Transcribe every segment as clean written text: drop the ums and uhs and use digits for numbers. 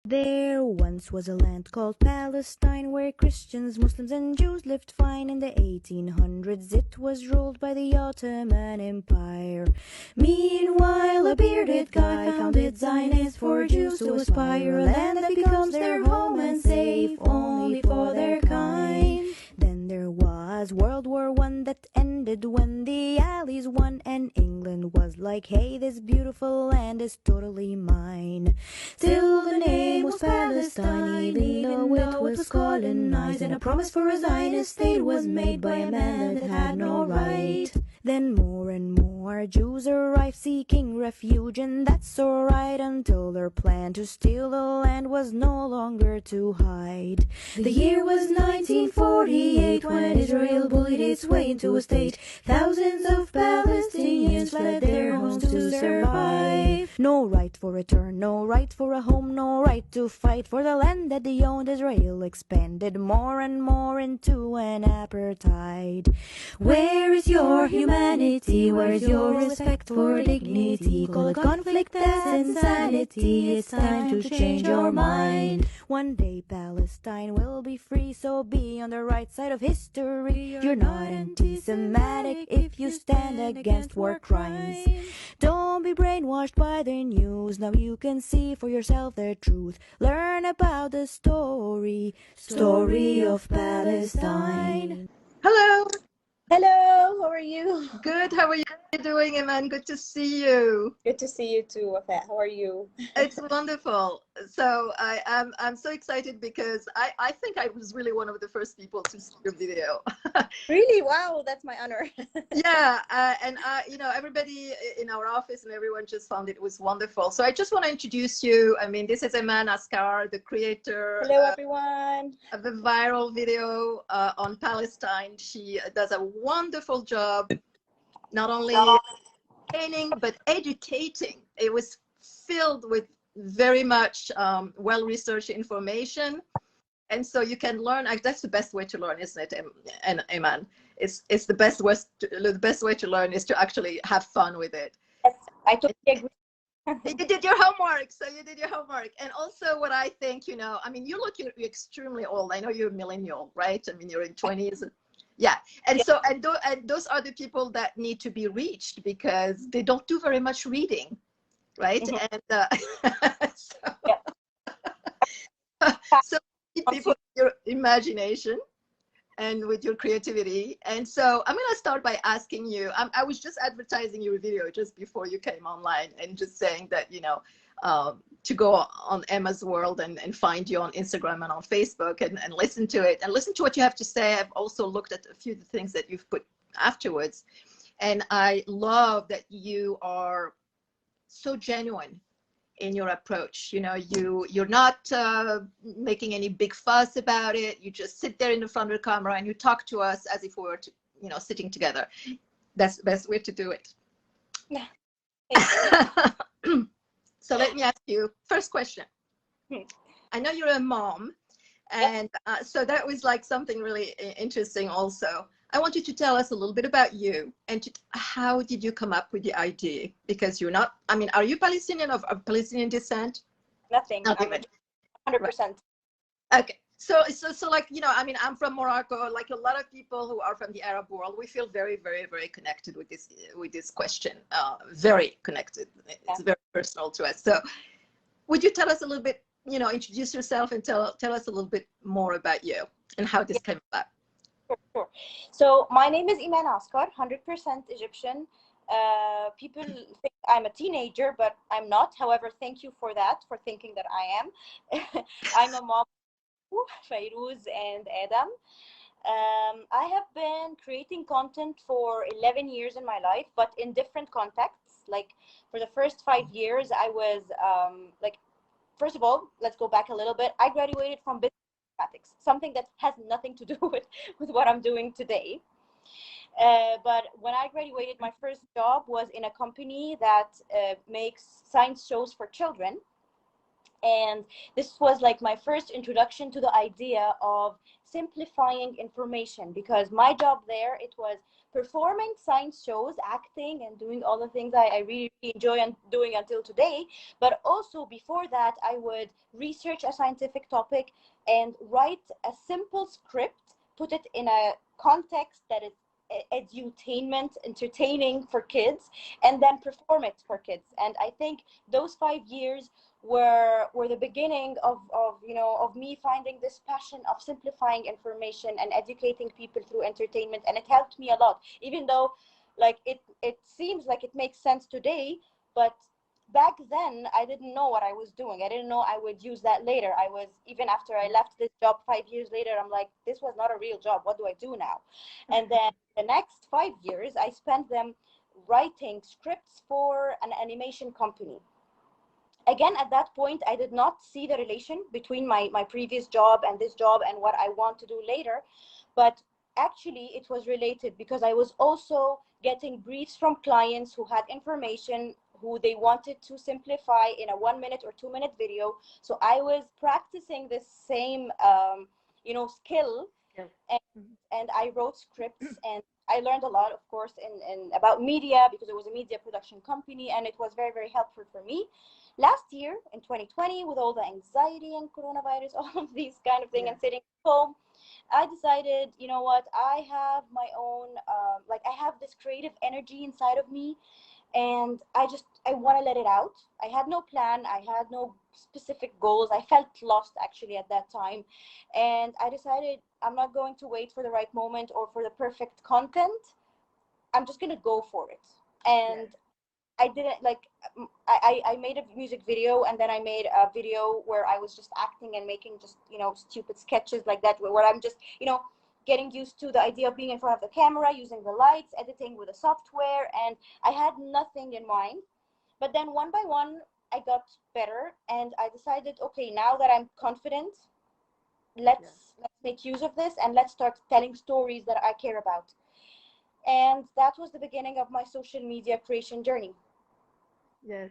There once was a land called Palestine where Christians, Muslims, and Jews lived fine. In the 1800s, it was ruled by the Ottoman Empire. Meanwhile, a bearded guy founded Zionists for Jews to aspire, a land that becomes their home and safe only for their kind. Then there was World War I that ended when the Allies won, and England was like, hey, this beautiful land is totally mine. Till the name was Palestine, even though it was colonized, and a promise for a Zionist state was made by a man that had no right. Then more and more Jews arrived seeking refuge, and that's alright until their plan to steal the land was no longer to hide. The year was 1948 when Israel bullied its way into a state. Thousands of Palestinians fled their homes to survive. No right for return, no right for a home, no right to fight for the land that they owned. Israel expanded more and more into an apartheid. Where is your humanity? Where is your respect for dignity? Call it conflict, that's insanity. It's time to change your mind. One day Palestine will be free, so be on the right side of history. You're not anti-Semitic if you stand against war crimes. Don't be brainwashed by the news. Now you can see for yourself the truth. Learn about the story of Palestine. Hello. Hello, how are you? Good. How are you doing, Eman? Good to see you. Good to see you too, Wafat. How are you? It's wonderful. So I'm so excited because I think I was really one of the first people to see your video. Really? Wow, that's my honor. Yeah, and everybody in our office and everyone just found it was wonderful. So I just want to introduce you. I mean, this is Eman Askar, the creator. Hello, everyone. Of the viral video on Palestine. She does a wonderful job, not only entertaining but educating. It was filled with very much well-researched information, and so you can learn. That's the best way to learn, isn't it, Eman? It's the best way to learn is to actually have fun with it. Yes, I totally agree. You did your homework. So you did your homework. And also what I think, I mean, you're extremely old. I know you're a millennial, right? I mean, you're in 20s. Yeah. And so, and those are the people that need to be reached because they don't do very much reading, right? Mm-hmm. And so people with your imagination and with your creativity. And so I'm going to start by asking you, I was just advertising your video just before you came online and just saying that, to go on Emma's World and find you on Instagram and on Facebook and listen to it and listen to what you have to say. I've also looked at a few of the things that you've put afterwards. And I love that you are so genuine in your approach. You're not making any big fuss about it. You just sit there in the front of the camera and you talk to us as if we were sitting together. That's the best way to do it. Yeah. So let me ask you first question. I know you're a mom, and so that was like something really interesting also. I want you to tell us a little bit about you and how did you come up with the idea? Because you're not, I mean, are you Palestinian of Palestinian descent? Nothing. Not even. 100%. Right. Okay. So like, I mean, I'm from Morocco, like a lot of people who are from the Arab world, we feel very, very, very connected with this question. Very connected. It's very personal to us. So would you tell us a little bit, introduce yourself and tell us a little bit more about you and how this came about? Sure. So my name is Eman Askar, 100% Egyptian. People think I'm a teenager, but I'm not. However, thank you for that, for thinking that I am. I'm a mom, Fayrouz and Adam. I have been creating content for 11 years in my life, but in different contexts. Like for the first 5 years, I was first of all, let's go back a little bit. I graduated from business mathematics, something that has nothing to do with what I'm doing today. But when I graduated, my first job was in a company that makes science shows for children. And this was like my first introduction to the idea of simplifying information, because my job there, it was performing science shows, acting, and doing all the things I really, really enjoy and doing until today. But also before that, I would research a scientific topic and write a simple script, put it in a context that is edutainment, entertaining for kids, and then perform it for kids. And I think those 5 years were the beginning of of me finding this passion of simplifying information and educating people through entertainment. And it helped me a lot, even though like it seems like it makes sense today, but back then I didn't know what I was doing. I didn't know I would use that later. I was, even after I left this job 5 years later, I'm like, this was not a real job, what do I do now? And then the next 5 years I spent them writing scripts for an animation company. Again, at that point I did not see the relation between my previous job and this job and what I want to do later. But actually it was related, because I was also getting briefs from clients who had information who they wanted to simplify in a 1 minute or 2 minute video. So I was practicing this same skill. Yes. And I wrote scripts, and I learned a lot, of course, in about media, because it was a media production company, and it was very, very helpful for me. Last year in 2020, with all the anxiety and coronavirus, all of these kind of thing, Yeah. and sitting home, I decided, you know what, I have my own, like I have this creative energy inside of me, and I want to let it out. I had no plan, I had no specific goals. I felt lost actually at that time, and I decided I'm not going to wait for the right moment or for the perfect content. I'm just going to go for it. Yes. And I didn't like I made a music video, and then I made a video where I was just acting and making just stupid sketches like that, where I'm just getting used to the idea of being in front of the camera, using the lights, editing with the software, and I had nothing in mind. But then one by one I got better, and I decided, okay, now that I'm confident, Yes. let's make use of this, and let's start telling stories that I care about. And that was the beginning of my social media creation journey. Yes.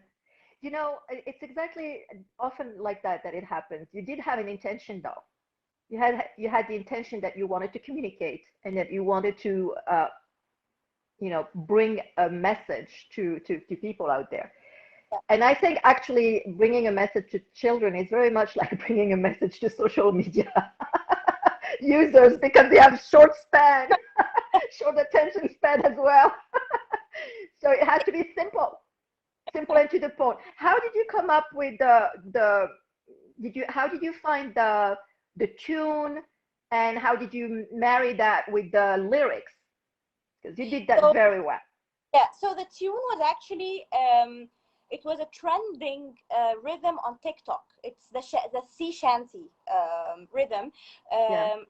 It's exactly often like that it happens. You did have an intention though. You had the intention that you wanted to communicate and that you wanted to bring a message to people out there. Yeah. And I think actually bringing a message to children is very much like bringing a message to social media users, because they have short span, short attention span as well. So it has to be simple and to the point. How did you come up with the did you how did you find the tune, and how did you marry that with the lyrics? Because you did that So very well. yeah, so the tune was actually it was a trending rhythm on TikTok. It's the sea shanty rhythm. Yeah. Um,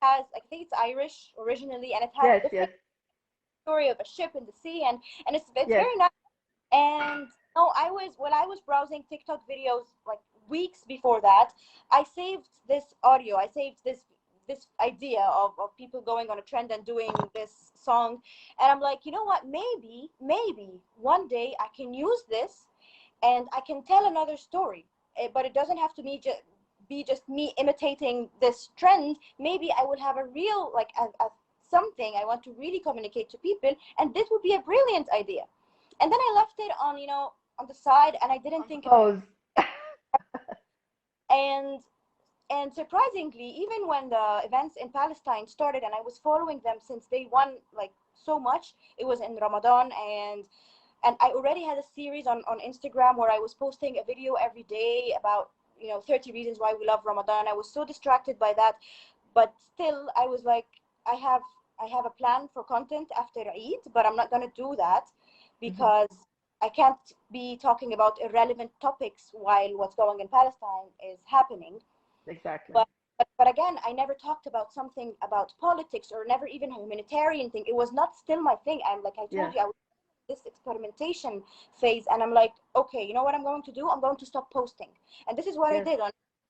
has, I think it's Irish originally, and it has Yes, different yes, story of a ship in the sea, and it's yes. very nice. And no, I was when I was browsing TikTok videos like weeks before that, I saved this audio. I saved this idea of people going on a trend and doing this song. And I'm like, you know what, maybe one day I can use this and I can tell another story. But it doesn't have to be just me imitating this trend. Maybe I would have a real like a something I want to really communicate to people, and this would be a brilliant idea. And then I left it on on the side, and I didn't On think about pause. it. And surprisingly, even when the events in Palestine started, and I was following them since day one, like so much, it was in Ramadan, and I already had a series on Instagram where I was posting a video every day about 30 reasons why we love Ramadan. I was so distracted by that, but still I was like, i have I have a plan for content after Eid, but I'm not going to do that Mhm. because I can't be talking about irrelevant topics while what's going in Palestine is happening. Exactly. But again, I never talked about something about politics, or never even a humanitarian thing. It was not still my thing. I'm like I told Yes. you, I was in this experimentation phase, and I'm like, okay, you know what I'm going to do? I'm going to stop posting, and this is what I Yes. did.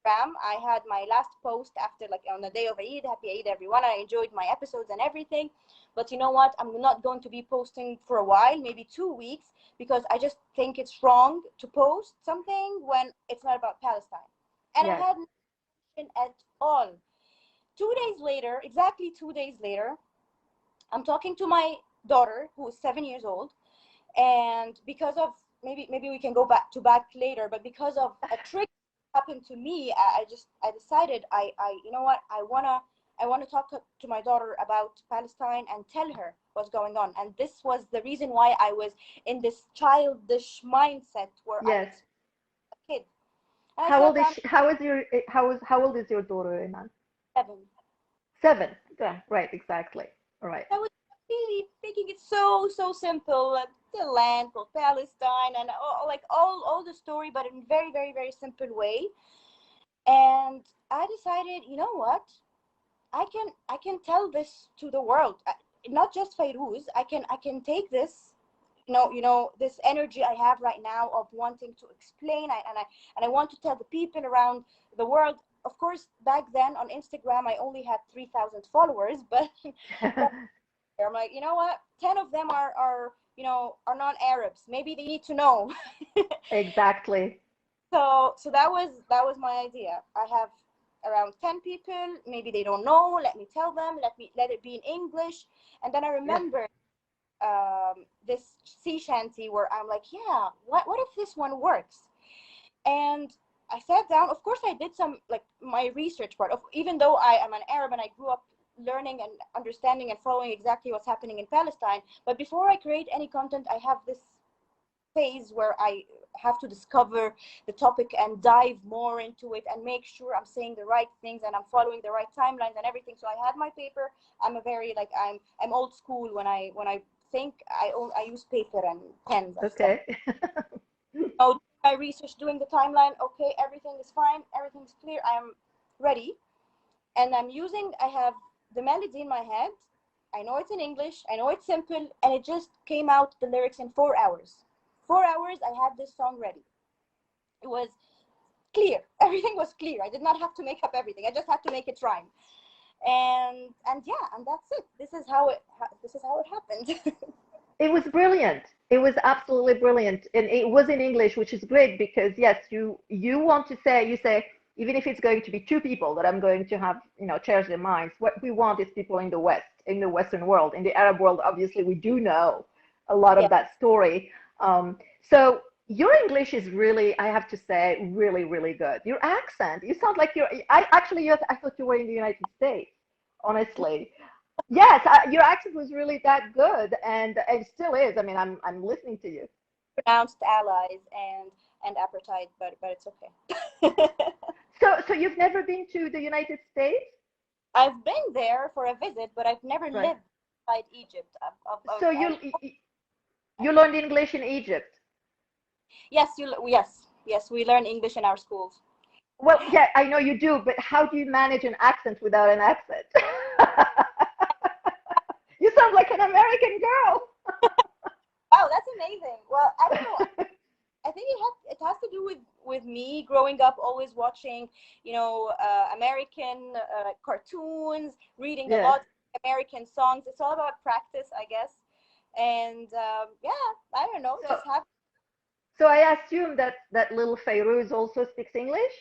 I had my last post after, like, on the day of Eid. Happy Eid, everyone. I enjoyed my episodes and everything. But you know what? I'm not going to be posting for a while, maybe 2 weeks, because I just think it's wrong to post something when it's not about Palestine. And I Yes. had no intention at all. 2 days later, exactly 2 days later, I'm talking to my daughter, who is 7 years old, and because of, maybe we can go back later, but because of a trick happened to me, I decided, you know what, I want to talk to my daughter about Palestine and tell her what's going on. And this was the reason why I was in this childish mindset where I'm Yes. a kid. And I How sat old is down. she, how old is your daughter, Iman? 7. 7. Yeah, right, exactly. All right. I was really making it so simple. The land called Palestine, and all the story, but in very very simple way. And I decided, you know what? I can tell this to the world, not just Fairuz. I can take this, this energy I have right now of wanting to explain, and I want to tell the people around the world. Of course, back then on Instagram, I only had 3,000 followers, but I'm like, you know what? 10 of them are not Arabs. Maybe they need to know. Exactly. So that was my idea. I have around 10 people. Maybe they don't know. Let me tell them. Let it be in English. And then I Yes. remember this sea shanty where I'm like, yeah, what if this one works? And I sat down. Of course, I did some, like, my research part of, even though I am an Arab and I grew up learning and understanding and following exactly what's happening in Palestine. But before I create any content, I have this phase where I have to discover the topic and dive more into it and make sure I'm saying the right things and I'm following the right timelines and everything. So I had my paper. I'm a very, like, I'm old school when I think. I use paper and pens and stuff. Okay. Oh, my research, doing the timeline. Okay, everything is fine. Everything's clear. I'm ready, and I have the melody in my head. I know it's in English. I know it's simple, and it just came out, the lyrics, in 4 hours. 4 hours, I had this song ready. It was clear. Everything was clear. I did not have to make up everything. I just had to make it rhyme. And yeah, and that's it. This is how it happened. It was brilliant. It was absolutely brilliant, and it was in English, which is great because yes, you want to say, you say, even if it's going to be two people that I'm going to have, change their minds. What we want is people in the West, in the Western world, in the Arab world. Obviously, we do know a lot of Yeah. that story. So your English is really, I have to say, really, really good. Your accent, you sound like you're. I thought you were in the United States. Honestly, yes, your accent was really that good, and it still is. I mean, I'm listening to you. Pronounced allies and apartheid, but it's okay. So you've never been to the United States, I've been there for a visit, but I've never right? lived outside Egypt. So you learned English in Egypt. Yes, yes, we learn English in our schools. Well, yeah, I know you do, but how do you manage an accent without an accent? You sound like an American girl. Wow, that's amazing. Well, I don't know. I think it has to do with me growing up, always watching, American cartoons, reading a Yes. lot of American songs. It's all about practice, I guess. And yeah, I don't know, So just have. so I assume that that little Fairuz also speaks English.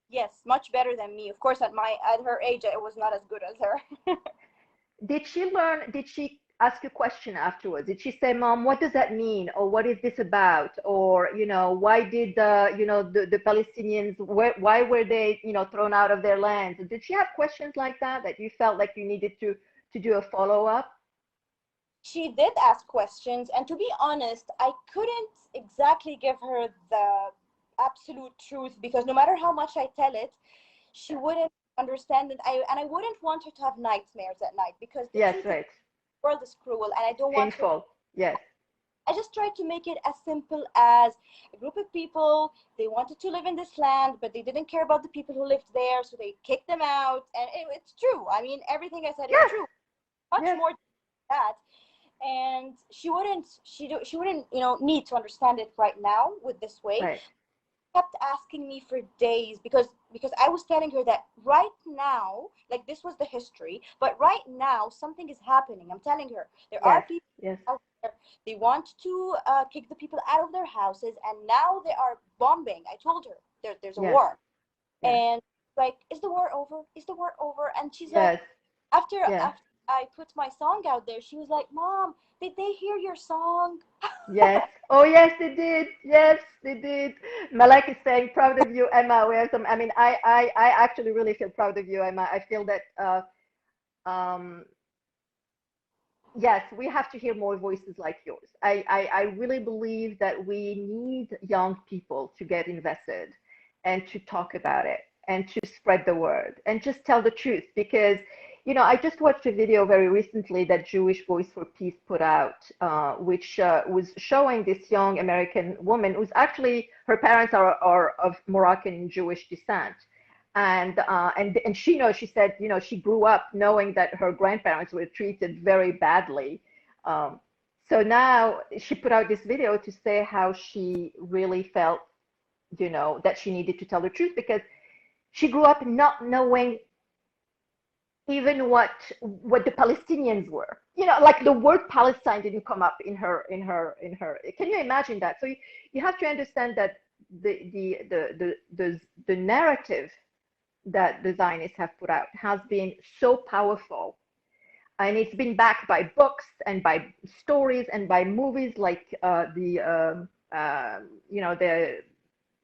Yes, much better than me. Of course, at her age, I was not as good as her. Did she ask a question afterwards? Did she say, Mom, what does that mean? Or what is this about? Or, why did the Palestinians, why were they, thrown out of their lands? Did she have questions like that you felt like you needed to do a follow-up? She did ask questions, and to be honest, I couldn't exactly give her the absolute truth, because no matter how much I tell it, she Yeah. wouldn't understand it. I wouldn't want her to have nightmares at night, because the Yes, truth is, right. the world is cruel, and I don't want her to. Painful. Yes. I just tried to make it as simple as a group of people. They wanted to live in this land, but they didn't care about the people who lived there, so they kicked them out. And it's true. I mean, everything I said is Yes. true. Much Yes. more than that. And she wouldn't need to understand it right now with this way. Right. kept asking me for days, because I was telling her that right now, like this was the history, but right now something is happening. I'm telling her there are Yes, people yes, out there, they want to kick the people out of their houses, and now they are bombing. I told her there's a yes, war, yes, and like, is the war over? Is the war over? And she's like, yes, after yes, I put my song out there, she was like, Mom, did they hear your song? yes. Oh, yes, they did. Yes, they did. Malek is saying, proud of you, Emma. We have some, I mean, I actually really feel proud of you, Emma. I feel that, um, yes, we have to hear more voices like yours. I really believe that we need young people to get invested and to talk about it and to spread the word and just tell the truth. Because, I just watched a video very recently that Jewish Voice for Peace put out, which was showing this young American woman who's actually, her parents are of Moroccan Jewish descent, and she knows, she said, she grew up knowing that her grandparents were treated very badly. um, so now she put out this video to say how she really felt, that she needed to tell the truth, because she grew up not knowing even what the Palestinians were. Like the word Palestine didn't come up in her. Can you imagine that? So you have to understand that the narrative that the Zionists have put out has been so powerful. And it's been backed by books and by stories and by movies like the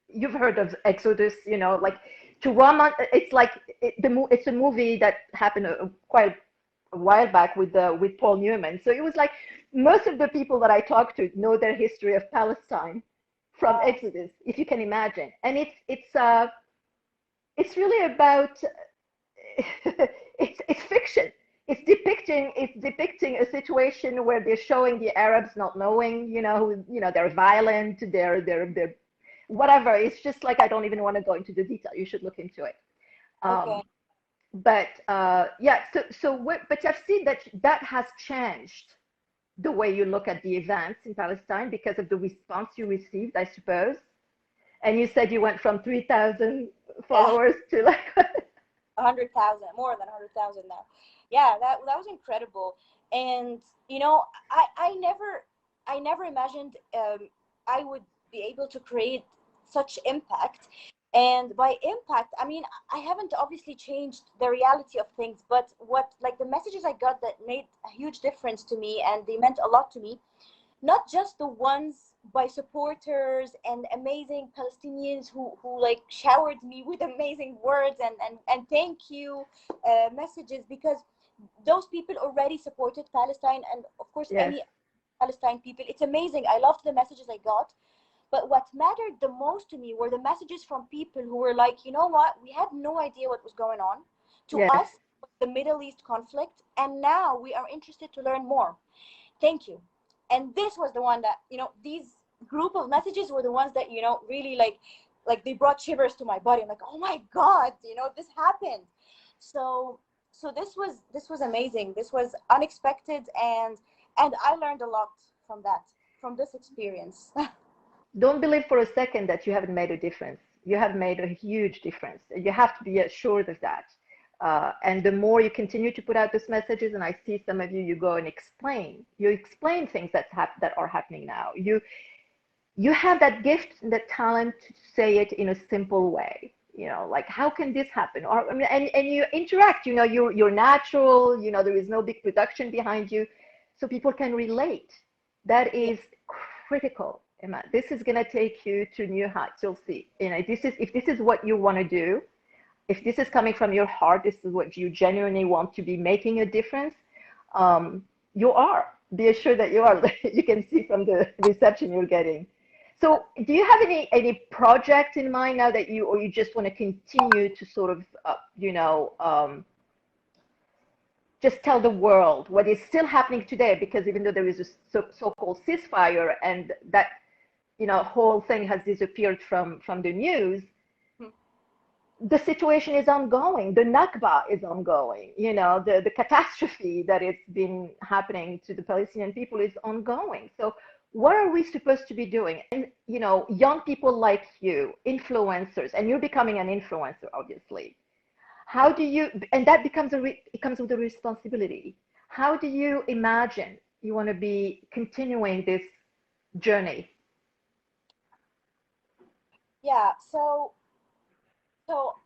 you've heard of Exodus, like to Rama. It's like it's a movie that happened quite a while back with Paul Newman. So it was like most of the people that I talk to know their history of Palestine from Wow. Exodus, if you can imagine. And it's really about it's fiction. It's depicting a situation where they're showing the Arabs not knowing, they're violent, they're whatever. It's just like, I don't even want to go into the detail. You should look into it. Okay. Um, but yeah, but I've seen that has changed the way you look at the events in Palestine because of the response you received, I suppose. And you said you went from 3,000 Yeah. followers to like 100,000, more than 100,000 now. Yeah, that was incredible. And I never imagined I would be able to create such impact. And by impact, I mean, I haven't obviously changed the reality of things, but what, like, the messages I got that made a huge difference to me, and they meant a lot to me, not just the ones by supporters and amazing Palestinians who like showered me with amazing words and thank you messages, because those people already supported Palestine, and of course yes, any Palestine people. It's amazing. I loved the messages I got. But what mattered the most to me were the messages from people who were like, you know what, we had no idea what was going on. To yes, us, the Middle East conflict, and now we are interested to learn more. Thank you. And this was the one that, these group of messages were the ones that, really like they brought shivers to my body. I'm like, oh my God, this happened. So this was amazing. This was unexpected, and I learned a lot from that, from this experience. don't believe for a second that you haven't made a difference. You have made a huge difference. You have to be assured of that. And the more you continue to put out these messages, and I see some of you, you go and you explain things that are happening now. You have that gift and that talent to say it in a simple way. Like, how can this happen? Or, I mean, and you interact. You're natural. There is no big production behind you, so people can relate. That Yeah. is critical, Emma. This is going to take you to new heights. You'll see. If this is what you want to do, if this is coming from your heart, this is what you genuinely want to be making a difference. You are. Be assured that you are. You can see from the reception you're getting. So, do you have any project in mind now or you just want to continue to sort of, just tell the world what is still happening today? Because even though there is a so-called ceasefire and that, whole thing has disappeared from the news, the situation is ongoing. The Nakba is ongoing. The catastrophe that has been happening to the Palestinian people is ongoing. So what are we supposed to be doing? And young people like you, influencers, and you're becoming an influencer, obviously. How do you, and that it comes with a responsibility. How do you imagine you want to be continuing this journey? Yeah, so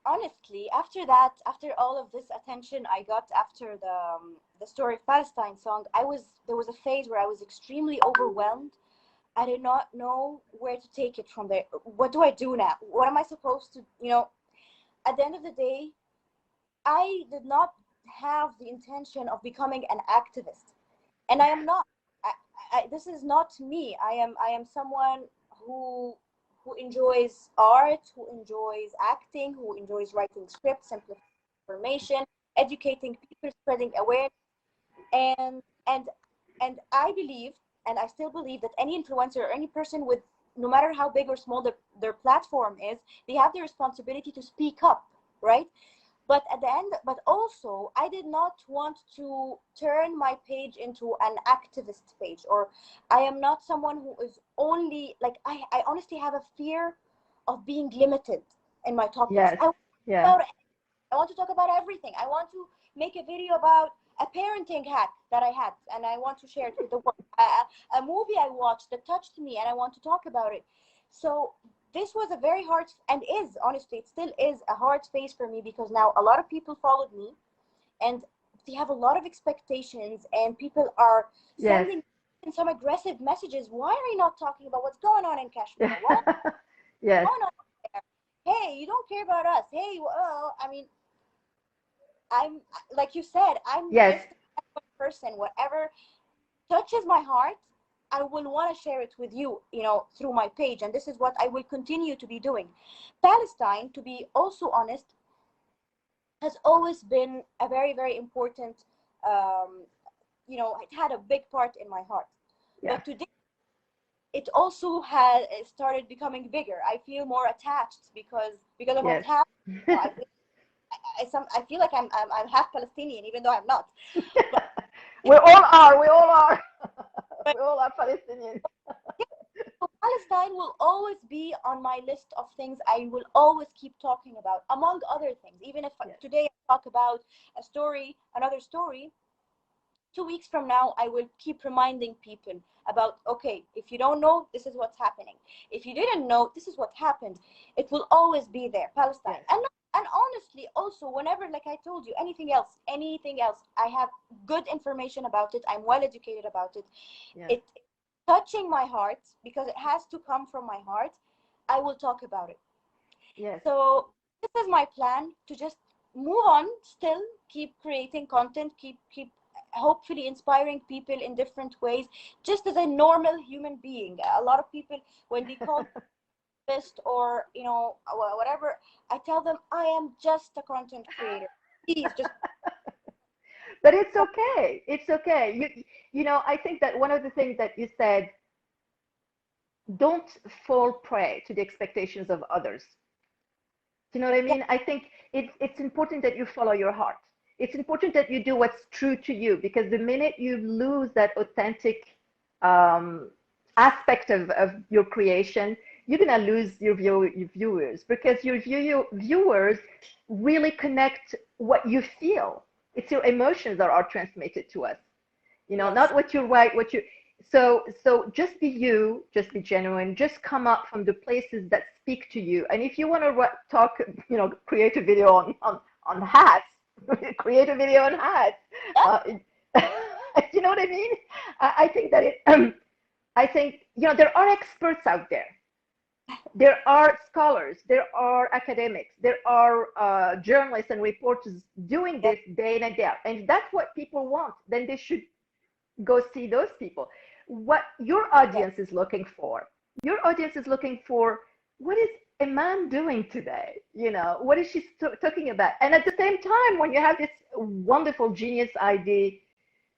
honestly, after that, after all of this attention I got after the Story of Palestine song, there was a phase where I was extremely overwhelmed. I did not know where to take it from there. What do I do now? What am I supposed to, at the end of the day, I did not have the intention of becoming an activist, and I am not. This is not me. I am someone who who enjoys art, who enjoys acting, who enjoys writing scripts, simplifying information, educating people, spreading awareness, and and and I believe, and I still believe that any influencer or any person with, no matter how big or small their platform is, they have the responsibility to speak up, right? But at the end, but also I did not want to turn my page into an activist page, or I am not someone who is only like, I honestly have a fear of being limited in my topics. Yes. Yeah. I want to talk about everything. I want to make a video about a parenting hack that I had, and I want to share it with the world. A movie I watched that touched me, and I want to talk about it. So this was a very hard, and is, honestly, it still is a hard space for me, because now a lot of people followed me, and they have a lot of expectations, and people are Yes. sending in some aggressive messages. Why are you not talking about what's going on in Kashmir? What's Yes. going on there? Hey, you don't care about us. Hey, well, I mean, I'm, like you said, I'm Yes. just a person. Whatever touches my heart, I will want to share it with you, through my page. And this is what I will continue to be doing. Palestine, to be also honest, has always been a very, very important, um, it had a big part in my heart. Yes. But today, it also has started becoming bigger. I feel more attached because of Yes. what's happening. I feel like I'm half Palestinian, even though I'm not. But, We all are. We all are. We all are Palestinians. so Palestine will always be on my list of things I will always keep talking about, among other things. Even if Yes. today I talk about another story, 2 weeks from now, I will keep reminding people about, okay, if you don't know, this is what's happening. If you didn't know, this is what happened. It will always be there, Palestine. Yes. And honestly, also, whenever, like I told you, anything else, I have good information about it. I'm well educated about it. Yes. It touching my heart, because it has to come from my heart. I will talk about it. Yes. So this is my plan, to just move on, still keep creating content, keep hopefully inspiring people in different ways, just as a normal human being. A lot of people, when they call best, or whatever, I tell them I am just a content creator. Please just But it's okay. It's okay. I think that one of the things that you said, don't fall prey to the expectations of others. Do you know what I yeah, mean? I think it's important that you follow your heart. It's important that you do what's true to you, because the minute you lose that authentic um, aspect of your creation, you're gonna lose your viewers, because your viewers really connect what you feel. It's your emotions that are transmitted to us, yes, not what you write, so just be you, just be genuine, just come up from the places that speak to you. And if you want to talk, create a video on hats, create a video on hats. yeah, uh, you know what I mean? I think that I think, there are experts out there. There are scholars, there are academics, there are journalists and reporters doing yeah, this day in and day out. And if that's what people want, then they should go see those people. What your yeah, audience is looking for, your audience is looking for, what is Iman doing today? What is she talking about? And at the same time, when you have this wonderful genius idea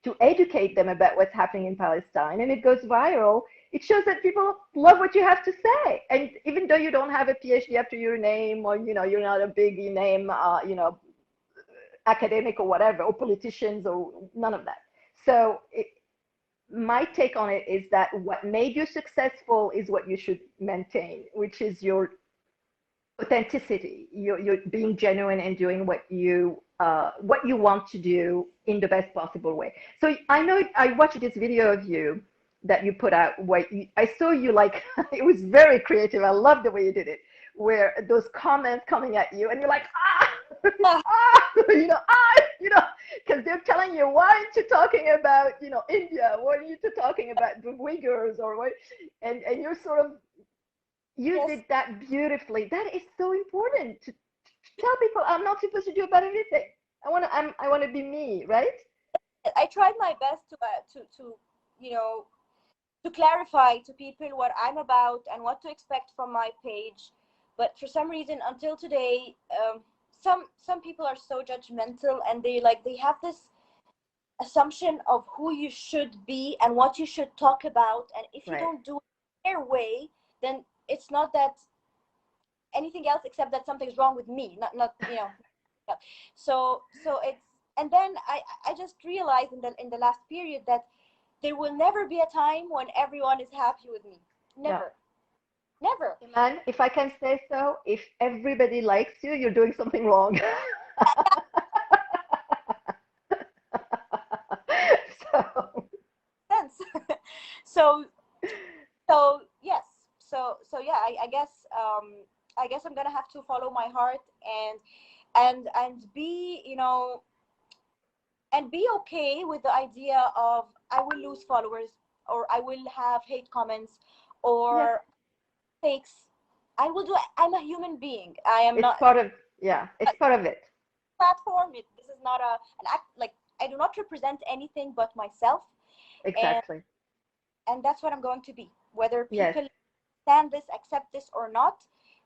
to educate them about what's happening in Palestine, and it goes viral, it shows that people love what you have to say. And even though you don't have a PhD after your name, or you're not a big name, academic or whatever, or politicians, or none of that. So my take on it is that what made you successful is what you should maintain, which is your authenticity. You're being genuine and doing what you want to do in the best possible way. So I know I watched this video of you that you put out where I saw you like it was very creative. I love the way you did it, where those comments coming at you and you're like ah, because they're telling you, why aren't you talking about India? Why aren't you talking about the Uyghurs or what? And you're sort of, you Yes. did that beautifully. That is so important to tell people I'm not supposed to do about everything. I want to be me, right? I tried my best to you know to clarify to people what I'm about and what to expect from my page. But for some reason, until today, some people are so judgmental, and they have this assumption of who you should be and what you should talk about. And if you Right. don't do it their way, then it's not that anything else except that something's wrong with me. Not. Yeah. So it's, and then I just realized in the last period that there will never be a time when everyone is happy with me. No. Never. Never. Man, if I can say so, if everybody likes you, you're doing something wrong. So, Sense. so so yes. So yeah, I guess I'm gonna have to follow my heart and be, and be okay with the idea of I will lose followers, or I will have hate comments, yes, or takes. I will do. I'm a human being. I am it's not part of, yeah, a it's part of it. platform. This is not an act. Like, I do not represent anything but myself, and Exactly. that's what I'm going to be. Whether Yes. people understand this, accept this or not,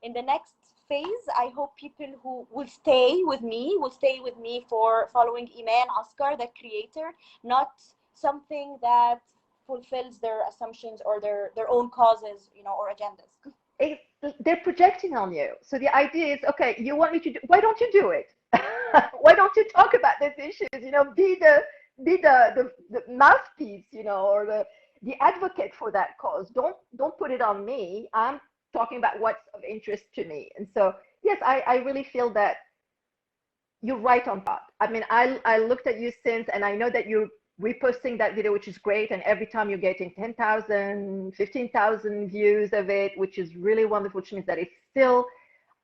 in the next phase, I hope people who will stay with me for following Eman Askar, the creator, not something that fulfills their assumptions or their own causes, or agendas. it, they're projecting on you. So the idea is, okay, you want me to do, why don't you do it? Why don't you talk about these issues? Be the mouthpiece, or the advocate for that cause. Don't put it on me. I'm talking about what's of interest to me. And so, yes, I really feel that you're right on top. I mean, I looked at you since, and I know that you're reposting that video, which is great. And every time you're getting 10,000, 15,000 views of it, which is really wonderful, which means that it's still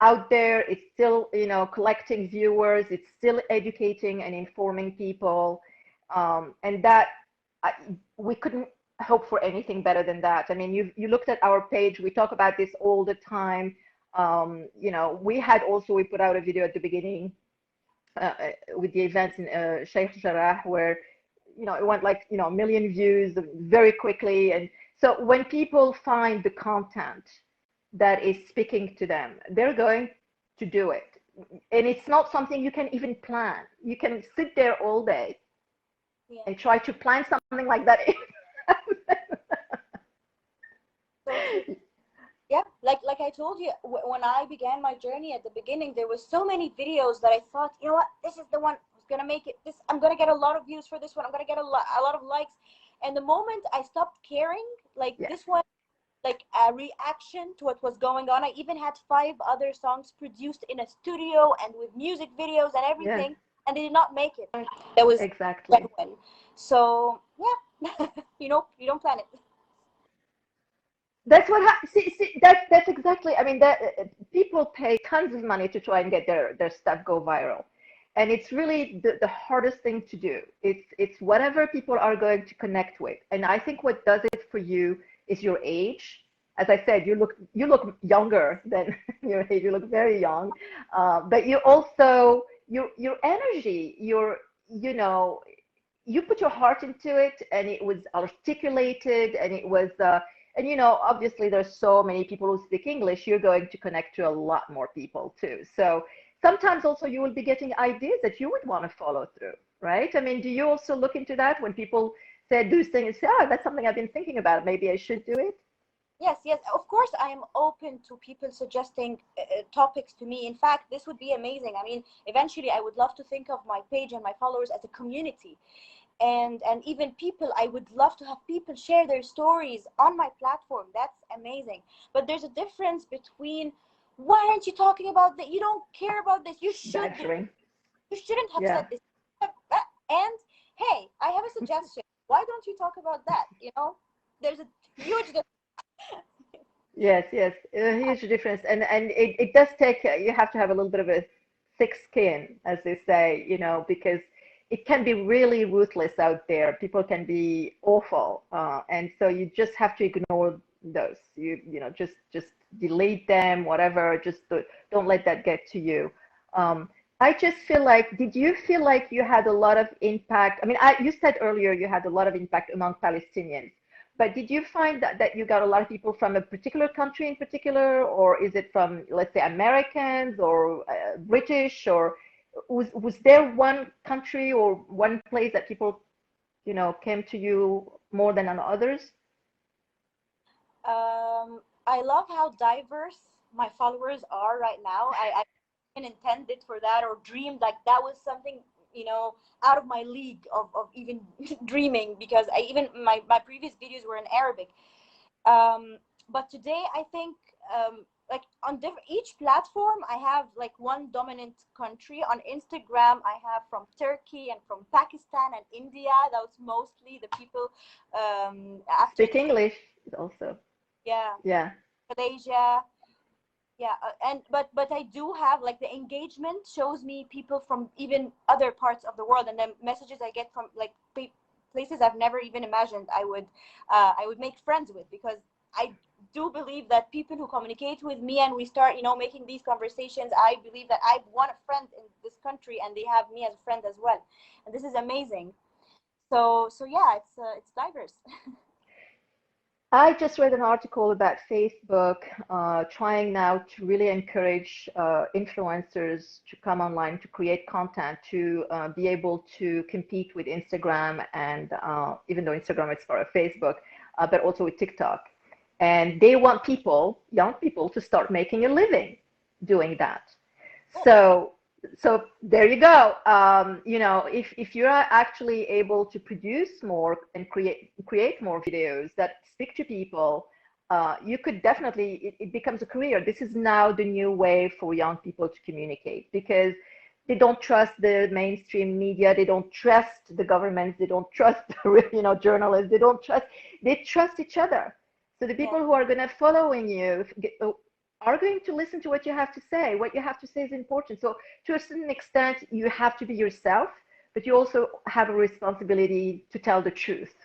out there. It's still, collecting viewers. It's still educating and informing people. And that we couldn't hope for anything better than that. I mean, you looked at our page. We talk about this all the time. We put out a video at the beginning with the events in Sheikh Jarrah, where it went like a million views very quickly. And so when people find the content that is speaking to them, they're going to do it. And it's not something you can even plan. You can sit there all day Yeah. and try to plan something like that. So true. Yeah, like I told you, when I began my journey at the beginning, there was so many videos that I thought, you know what, this is the one who's gonna make it. This, I'm gonna get a lot of views for this one. I'm gonna get a lot of likes. And the moment I stopped caring, like Yeah. this one, like a reaction to what was going on. I even had 5 other songs produced in a studio and with music videos and Yes, everything, and they did not make it. That was exactly. genuine. So yeah, you don't plan it. That's what that's exactly. I mean, that people pay tons of money to try and get their stuff go viral, and it's really the hardest thing to do. It's whatever people are going to connect with, and I think what does it for you is your age. As I said, you look younger than your age. You look very young, but you also your energy. You put your heart into it, and it was articulated, and it was. And obviously there's so many people who speak English, you're going to connect to a lot more people too. So sometimes also you will be getting ideas that you would want to follow through, right? I mean, do you also look into that when people say those things, say, oh, that's something I've been thinking about, maybe I should do it? Yes. Of course, I am open to people suggesting topics to me. In fact, this would be amazing. I mean, eventually, I would love to think of my page and my followers as a community, and even people, I would love to have people share their stories on my platform. That's amazing. But there's a difference between, why aren't you talking about that? You don't care about this. Badgering. You shouldn't have Yeah. said this. And hey, I have a suggestion. Why don't you talk about that? You know, there's a huge difference. Yes, yes, a huge difference, and it does take, you have to have a little bit of a thick skin, as they say, because it can be really ruthless out there. People can be awful, and so you just have to ignore those. Just delete them, whatever. Just don't let that get to you. Um, I just feel like, did you feel like you had a lot of impact? I mean, you said earlier you had a lot of impact among Palestinians. But did you find that you got a lot of people from a particular country in particular, or is it from, let's say, Americans or British, or was there one country or one place that people, came to you more than on others? I love how diverse my followers are right now. I didn't intend it for that or dreamed like that was something, you know, out of my league of even dreaming, because I even my previous videos were in Arabic. But today I think, like on each platform I have like one dominant country. On Instagram I have from Turkey and from Pakistan and India. That was mostly the people. After Speak the English also. yeah, Yeah. Malaysia. Yeah, and but I do have like the engagement shows me people from even other parts of the world, and then messages I get from like places I've never even imagined I would make friends with, because I do believe that people who communicate with me and we start, making these conversations, I believe that I've won a friend in this country and they have me as a friend as well, and this is amazing. So yeah, it's diverse. I just read an article about Facebook trying now to really encourage influencers to come online to create content to be able to compete with Instagram and even though Instagram is for Facebook, but also with TikTok. And they want people, young people, to start making a living doing that. So, so there you go. If you're actually able to produce more and create more videos that speak to people, you could definitely, it becomes a career. This is now the new way for young people to communicate, because they don't trust the mainstream media, they don't trust the governments, they don't trust journalists, they trust each other. So the Yeah. people who are going to following you are going to listen to what you have to say. What you have to say is important. So to a certain extent, you have to be yourself, but you also have a responsibility to tell the truth.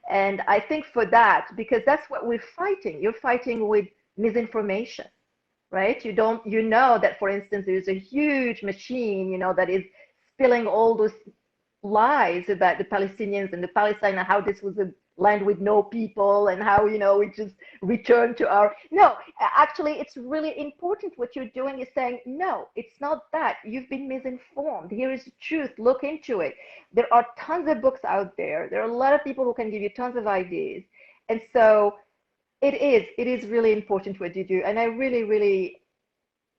And I think for that, because that's what we're fighting, you're fighting with misinformation, right? You know that, for instance, there's a huge machine, that is spilling all those lies about the Palestinians and the Palestine and how this was a land with no people and how, we just returned to our. No, actually, it's really important. What you're doing is saying, no, it's not that. You've been misinformed. Here is the truth. Look into it. There are tons of books out there. There are a lot of people who can give you tons of ideas. And so it is really important what you do. And I really, really,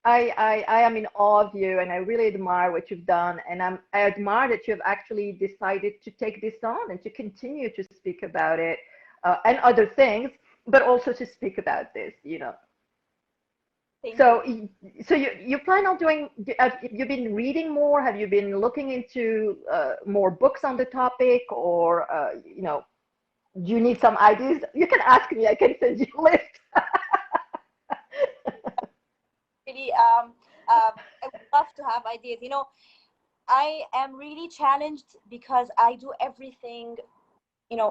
I am in awe of you, and I really admire what you've done. And I admire that you have actually decided to take this on and to continue to speak about it and other things, but also to speak about this. Thank you. So, so you plan on doing? Have you been reading more? Have you been looking into more books on the topic, or do you need some ideas? You can ask me. I can send you a list. Really, I would love to have ideas. I am really challenged because I do everything,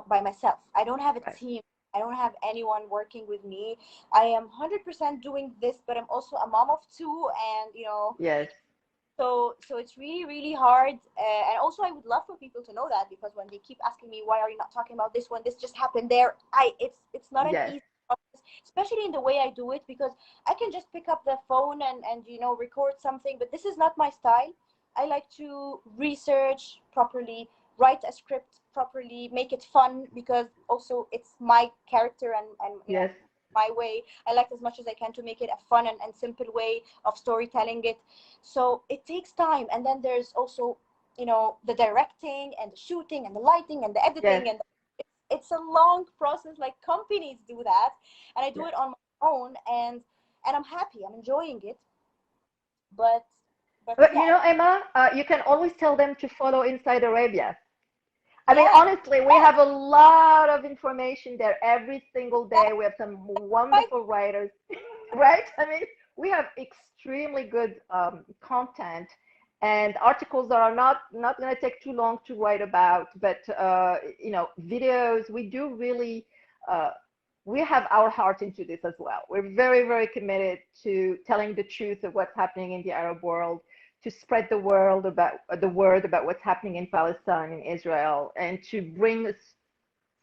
by myself. I don't have a Right. team. I don't have anyone working with me. I am 100% doing this, but I'm also a mom of two, and Yes. so it's really really hard. And also, I would love for people to know that, because when they keep asking me, why are you not talking about this when this just happened there, it's not an Yes. easy process, especially in the way I do it, because I can just pick up the phone and record something, but this is not my style. I like to research properly, write a script properly, make it fun, because also it's my character, and Yes. my way. I like as much as I can to make it a fun and simple way of storytelling it. So it takes time, and then there's also the directing and the shooting and the lighting and the editing, Yes. and it's a long process. Like, companies do that, and I do Yes. it on my own, and I'm happy, I'm enjoying it. But But yeah. Emma, you can always tell them to follow Inside Arabia. I mean, Yes. honestly, we have a lot of information there every single Yes. day. We have some Right. wonderful writers, right? I mean, we have extremely good content and articles that are not going to take too long to write about, but videos. We do really. Uh, we have our heart into this as well. We're very, very committed to telling the truth of what's happening in the Arab world, to spread the word about what's happening in Palestine and Israel, and to bring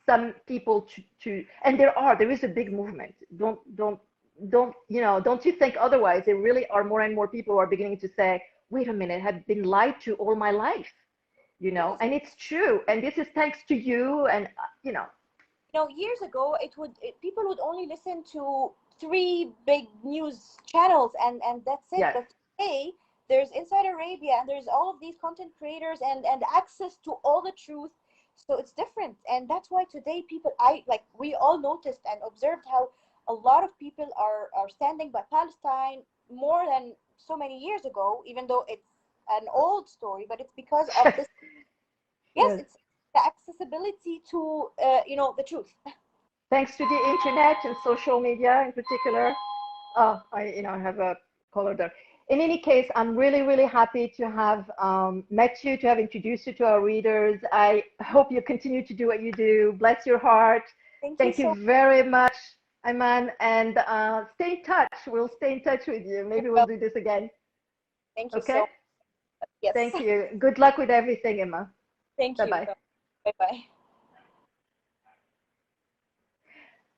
some people to and there is a big movement. Don't you think otherwise? There really are more and more people who are beginning to say, wait a minute, I've been lied to all my life, Yes. and it's true. And this is thanks to you, and Years ago, people would only listen to three big news channels, and that's it. yes. But today, there's Inside Arabia, and there's all of these content creators, and access to all the truth. So it's different, and that's why today people, we all noticed and observed how a lot of people are standing by Palestine more than so many years ago, even though it's an old story. But it's because of this. Yes, Yes. it's the accessibility to the truth. Thanks to the internet and social media in particular. Oh, I have a caller there. In any case, I'm really, really happy to have met you, to have introduced you to our readers. I hope you continue to do what you do. Bless your heart. Thank you Thank you so very much, Ayman, and stay in touch. We'll stay in touch with you. Maybe we'll much. do this again. Thank you so Okay? much. Yes. Thank you. Good luck with everything, Emma. Thank you. Bye-bye. Bye bye.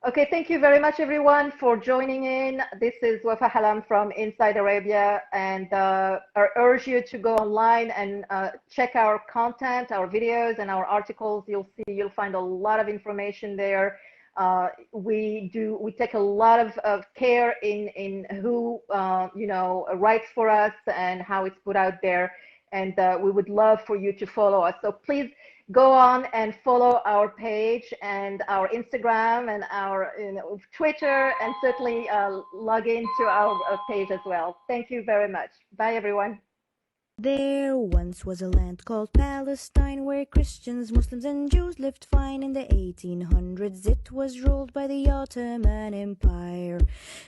Okay, thank you very much, everyone, for joining in. This is Wafa Halam from Inside Arabia, and I urge you to go online and check our content, our videos, and our articles. You'll find a lot of information there. We take a lot of care in who writes for us and how it's put out there, and we would love for you to follow us. So please go on and follow our page and our Instagram and our Twitter, and certainly log into our page as well. Thank you very much. Bye, everyone. There once was a land called Palestine where Christians, Muslims, and Jews lived fine. In the 1800s, it was ruled by the Ottoman Empire.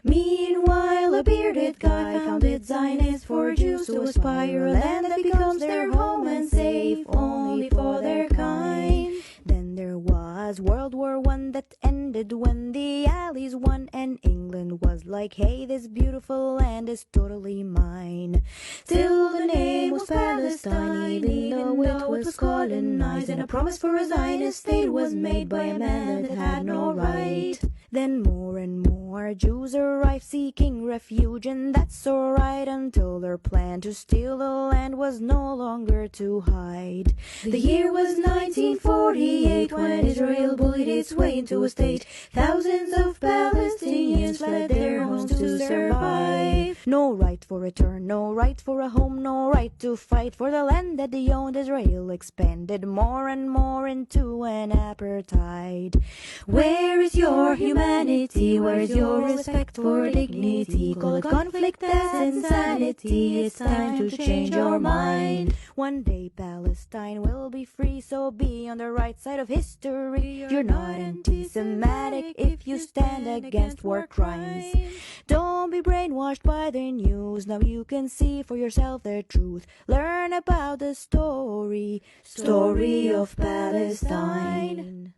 Meanwhile, a bearded guy founded Zionists for Jews to aspire, a land that becomes their home and safe only for their kind. Then there was World War I that ended when the Allies won, and England was like, hey, this beautiful land is totally mine. Still the name was Palestine, even though it was colonized, and a promise for a Zionist state was made by a man that had no right. Then more and more Jews arrived seeking refuge, and that's alright until their plan to steal the land was no longer to hide. The year was 1948 when Israel bullied its way into a state. Thousands of Palestinians fled their homes to survive. No right for return, no right for a home, no right to fight for the land that they owned. Israel expanded more and more into an apartheid. Where is your humanity? Where is your respect for dignity? Call it conflict, that's insanity. It's time to change your mind. One day Palestine will be free, so be on the right side of history. You're not anti-Semitic if you stand against war crimes. Don't be brainwashed by the news. Now you can see for yourself the truth. Learn about the story of Palestine.